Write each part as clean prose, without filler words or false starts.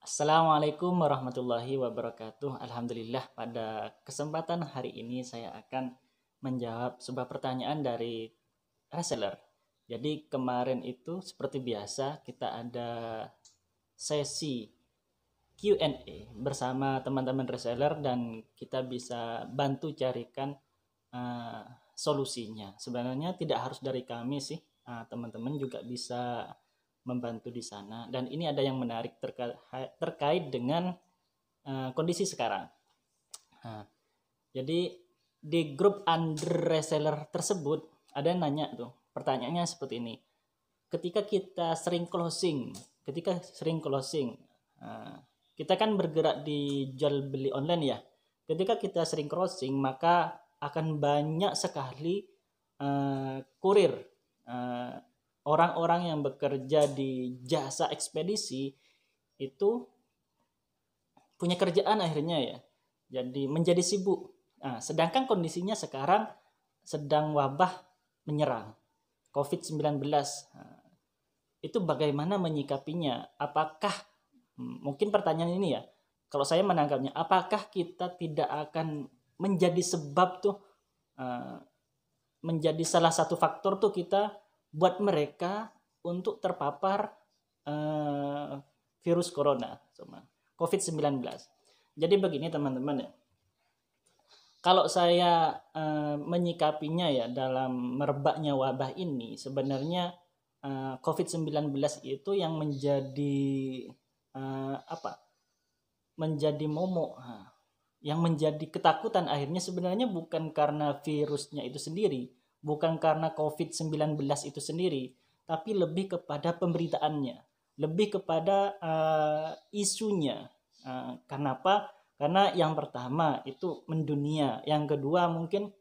Assalamualaikum warahmatullahi wabarakatuh. Alhamdulillah, pada kesempatan hari ini saya akan menjawab sebuah pertanyaan dari reseller. Jadi kemarin itu seperti biasa kita ada sesi Q&A bersama teman-teman reseller dan kita bisa bantu carikan uh, solusinya. Sebenarnya tidak harus dari kami sih, teman-teman juga bisa membantu di sana. Dan ini ada yang menarik terkait dengan kondisi sekarang. Nah, jadi di grup under reseller tersebut ada yang nanya tuh, pertanyaannya seperti ini. Ketika sering closing, kita kan bergerak di jual beli online ya. Ketika kita sering closing, maka akan banyak sekali kurir, uh, orang-orang yang bekerja di jasa ekspedisi itu punya kerjaan akhirnya ya. Jadi menjadi sibuk. Nah, sedangkan kondisinya sekarang sedang wabah menyerang COVID-19. Nah, itu bagaimana menyikapinya? Apakah mungkin pertanyaan ini ya, kalau saya menangkapnya, apakah kita tidak akan menjadi sebab tuh, menjadi salah satu faktor tuh kita buat mereka untuk terpapar virus corona, COVID-19. Jadi begini teman-teman ya, kalau saya menyikapinya ya dalam merebaknya wabah ini, sebenarnya COVID-19 itu yang menjadi menjadi momok, yang menjadi ketakutan akhirnya sebenarnya bukan karena virusnya itu sendiri, bukan karena COVID-19 itu sendiri, tapi lebih kepada pemberitaannya, lebih kepada isunya. Karena apa? Karena yang pertama itu mendunia, yang kedua mungkin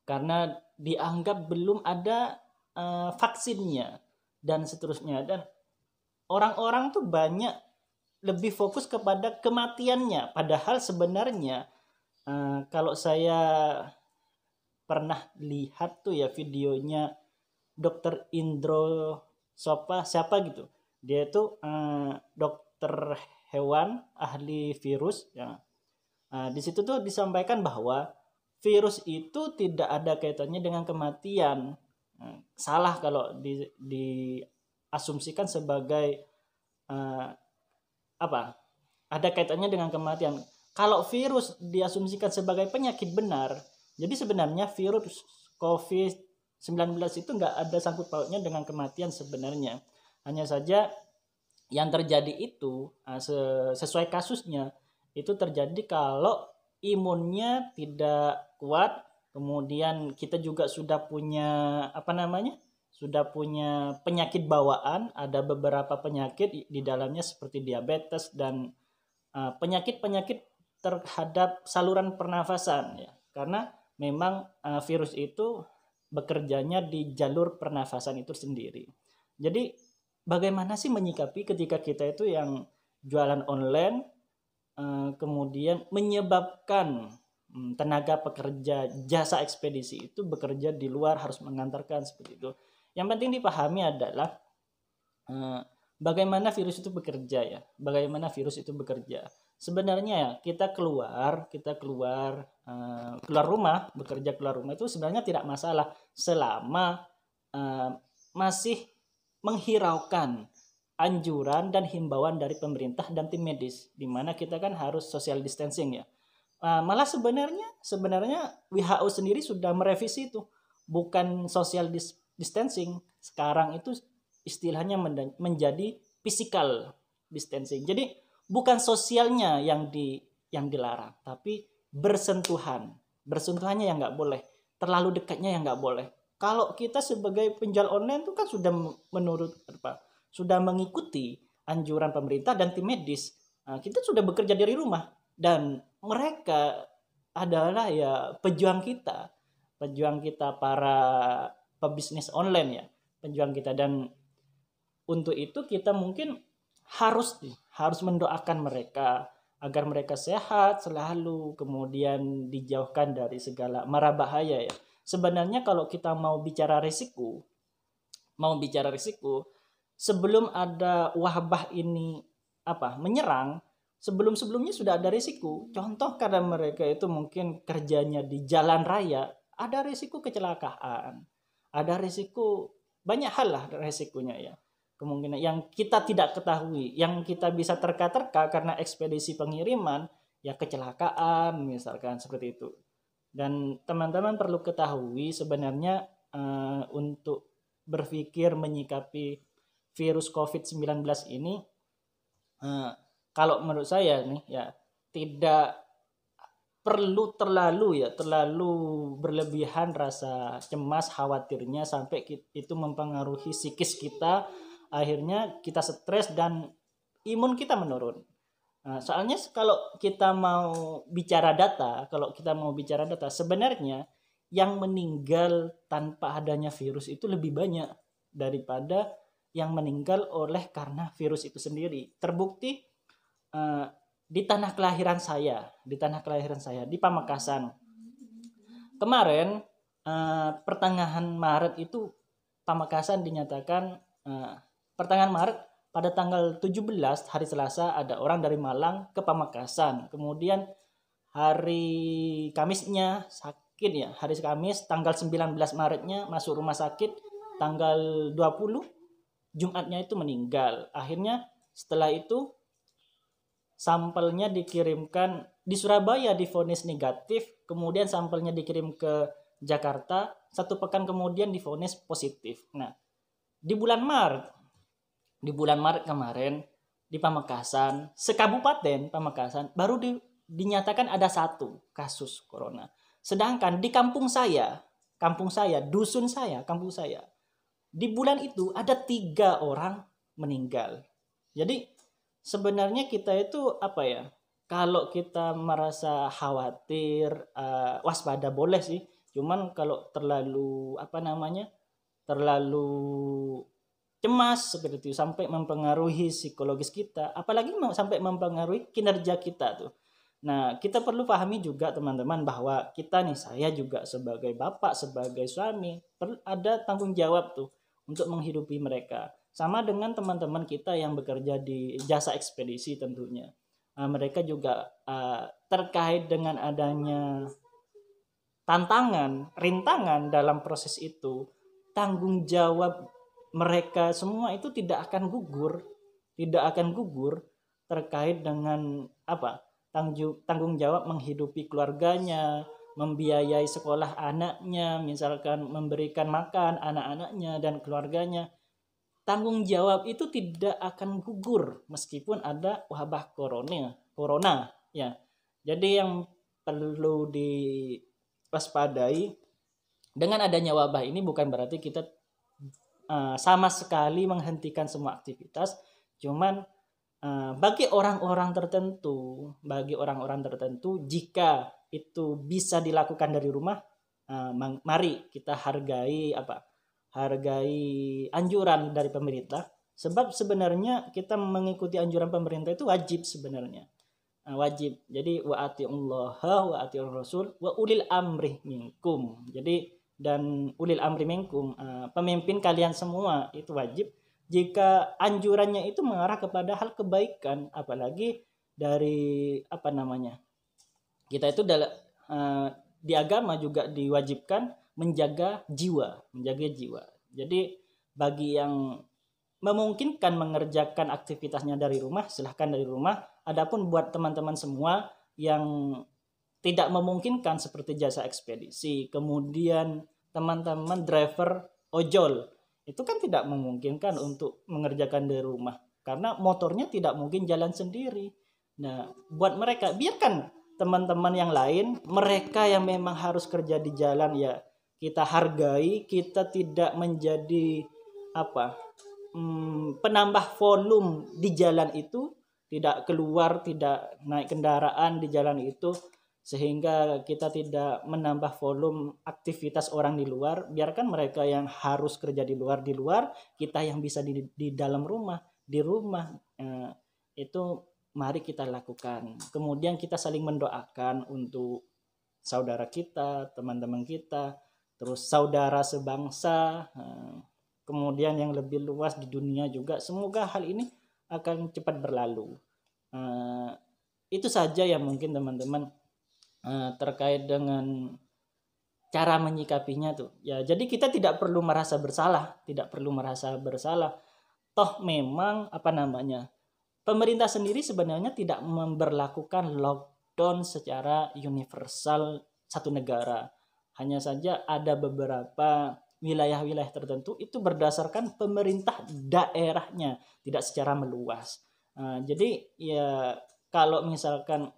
karena dianggap belum ada vaksinnya dan seterusnya, dan orang-orang tuh banyak lebih fokus kepada kematiannya, padahal sebenarnya kalau saya pernah lihat tuh ya videonya dokter Indro siapa gitu, dia itu dokter hewan ahli virus ya. Di situ tuh disampaikan bahwa virus itu tidak ada kaitannya dengan kematian. Salah kalau diasumsikan sebagai ada kaitannya dengan kematian. Kalau virus diasumsikan sebagai penyakit benar, jadi sebenarnya virus COVID-19 itu nggak ada sangkut pautnya dengan kematian sebenarnya. Hanya saja yang terjadi itu sesuai kasusnya itu terjadi kalau imunnya tidak kuat, kemudian kita juga sudah punya sudah punya penyakit bawaan, ada beberapa penyakit di dalamnya seperti diabetes dan penyakit-penyakit terhadap saluran pernafasan ya. Karena memang virus itu bekerjanya di jalur pernafasan itu sendiri. Jadi bagaimana sih menyikapi ketika kita itu yang jualan online kemudian menyebabkan tenaga pekerja jasa ekspedisi itu bekerja di luar, harus mengantarkan seperti itu. Yang penting dipahami adalah bagaimana virus itu bekerja ya. Bagaimana virus itu bekerja. Sebenarnya ya kita keluar rumah, bekerja keluar rumah itu sebenarnya tidak masalah selama masih menghiraukan anjuran dan himbauan dari pemerintah dan tim medis, di mana kita kan harus social distancing ya. Malah sebenarnya WHO sendiri sudah merevisi itu, bukan social distancing, sekarang itu istilahnya menjadi physical distancing. Jadi bukan sosialnya yang dilarang, tapi bersentuhannya yang nggak boleh, terlalu dekatnya yang nggak boleh. Kalau kita sebagai penjual online itu kan sudah mengikuti anjuran pemerintah dan tim medis. Kita sudah bekerja dari rumah dan mereka adalah ya pejuang kita para pebisnis online ya, pejuang kita. Dan untuk itu kita mungkin harus mendoakan mereka agar mereka sehat selalu, kemudian dijauhkan dari segala mara bahaya ya. Sebenarnya kalau kita mau bicara risiko, sebelum ada wabah ini menyerang, sebelum-sebelumnya sudah ada risiko. Contoh karena mereka itu mungkin kerjanya di jalan raya, ada risiko kecelakaan, ada risiko banyak hal lah risikonya ya. Kemungkinan yang kita tidak ketahui, yang kita bisa terka-terka karena ekspedisi pengiriman, ya kecelakaan misalkan seperti itu. Dan teman-teman perlu ketahui sebenarnya untuk berpikir menyikapi virus COVID-19 ini, kalau menurut saya nih ya tidak perlu terlalu berlebihan rasa cemas khawatirnya sampai itu mempengaruhi psikis kita, akhirnya kita stres dan imun kita menurun. Soalnya kalau kita mau bicara data, sebenarnya yang meninggal tanpa adanya virus itu lebih banyak daripada yang meninggal oleh karena virus itu sendiri. Terbukti di tanah kelahiran saya di Pamekasan. Kemarin pertengahan Maret itu Pamekasan dinyatakan pertengahan Maret pada tanggal 17 hari Selasa ada orang dari Malang ke Pamekasan. Kemudian hari Kamisnya sakit ya. Hari Kamis tanggal 19 Maretnya masuk rumah sakit, tanggal 20 Jumatnya itu meninggal. Akhirnya setelah itu sampelnya dikirimkan di Surabaya, divonis negatif, kemudian sampelnya dikirim ke Jakarta, 1 pekan kemudian divonis positif. Nah, di bulan Maret kemarin di Pamekasan, sekabupaten Pamekasan baru dinyatakan ada 1 kasus corona. Sedangkan di kampung saya, dusun saya, kampung saya, di bulan itu ada 3 orang meninggal. Jadi sebenarnya kita itu kalau kita merasa khawatir, waspada boleh sih. Cuman kalau terlalu terlalu cemas seperti itu sampai mempengaruhi psikologis kita, apalagi sampai mempengaruhi kinerja kita tuh. Nah, kita perlu pahami juga teman-teman bahwa kita nih, saya juga sebagai bapak, sebagai suami, ada tanggung jawab tuh untuk menghidupi mereka. Sama dengan teman-teman kita yang bekerja di jasa ekspedisi tentunya. Mereka juga terkait dengan adanya tantangan, rintangan dalam proses itu. Tanggung jawab mereka semua itu tidak akan gugur terkait dengan tanggung jawab menghidupi keluarganya, membiayai sekolah anaknya, misalkan memberikan makan anak-anaknya dan keluarganya. Tanggung jawab itu tidak akan gugur meskipun ada wabah corona ya. Jadi yang perlu diwaspadai dengan adanya wabah ini bukan berarti kita sama sekali menghentikan semua aktivitas, cuman bagi orang-orang tertentu jika itu bisa dilakukan dari rumah, mari kita hargai anjuran dari pemerintah, sebab sebenarnya kita mengikuti anjuran pemerintah itu wajib sebenarnya. Wajib. Jadi wa atiullaha wa atiur rasul wa ulil amri minkum. Jadi dan ulil amri minkum, pemimpin kalian semua itu wajib jika anjurannya itu mengarah kepada hal kebaikan, apalagi dari kita itu di agama juga diwajibkan menjaga jiwa. Jadi bagi yang memungkinkan mengerjakan aktivitasnya dari rumah, silahkan dari rumah. Adapun buat teman-teman semua yang tidak memungkinkan seperti jasa ekspedisi, kemudian teman-teman driver ojol, itu kan tidak memungkinkan untuk mengerjakan dari rumah karena motornya tidak mungkin jalan sendiri. Nah, buat mereka biarkan teman-teman yang lain, mereka yang memang harus kerja di jalan ya kita hargai, kita tidak menjadi penambah volume di jalan itu, tidak keluar, tidak naik kendaraan di jalan itu sehingga kita tidak menambah volume aktivitas orang di luar. Biarkan mereka yang harus kerja di luar, kita yang bisa di dalam rumah, di rumah itu mari kita lakukan. Kemudian kita saling mendoakan untuk saudara kita, teman-teman kita, terus saudara sebangsa, kemudian yang lebih luas di dunia juga. Semoga hal ini akan cepat berlalu. Itu saja yang mungkin teman-teman terkait dengan cara menyikapinya tuh. Ya, jadi kita tidak perlu merasa bersalah, Toh memang pemerintah sendiri sebenarnya tidak memberlakukan lockdown secara universal satu negara. Hanya saja ada beberapa wilayah-wilayah tertentu itu berdasarkan pemerintah daerahnya, tidak secara meluas. Jadi ya kalau misalkan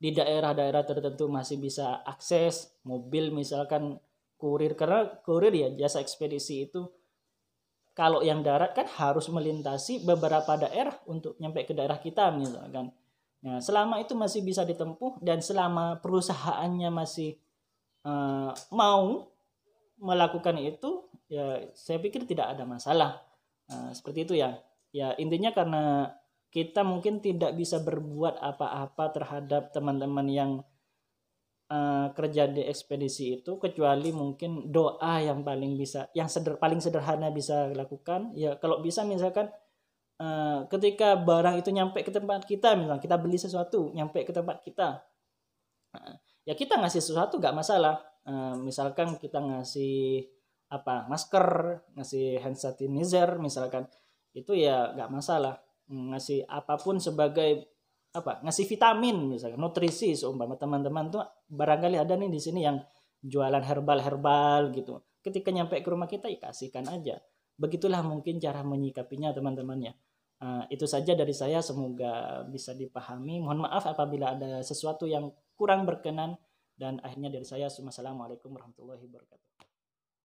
di daerah-daerah tertentu masih bisa akses mobil, misalkan kurir, karena kurir ya jasa ekspedisi itu kalau yang darat kan harus melintasi beberapa daerah untuk nyampe ke daerah kita misalkan. Nah, selama itu masih bisa ditempuh dan selama perusahaannya masih mau melakukan itu, ya saya pikir tidak ada masalah. Seperti itu ya. Ya intinya karena kita mungkin tidak bisa berbuat apa-apa terhadap teman-teman yang kerja di ekspedisi itu, kecuali mungkin doa yang paling sederhana bisa lakukan. Ya kalau bisa misalkan ketika barang itu nyampe ke tempat kita, misalnya kita beli sesuatu nyampe ke tempat kita, ya kita ngasih sesuatu gak masalah. Misalkan kita ngasih masker, ngasih hand sanitizer misalkan, itu ya gak masalah. Ngasih apapun sebagai ngasih vitamin misalkan, nutrisi seumpama teman-teman tuh barangkali ada nih di sini yang jualan herbal gitu. Ketika nyampe ke rumah kita ya kasihkan aja. Begitulah mungkin cara menyikapinya teman-temannya. Itu saja dari saya, semoga bisa dipahami. Mohon maaf apabila ada sesuatu yang kurang berkenan, dan akhirnya dari saya, assalamualaikum warahmatullahi wabarakatuh.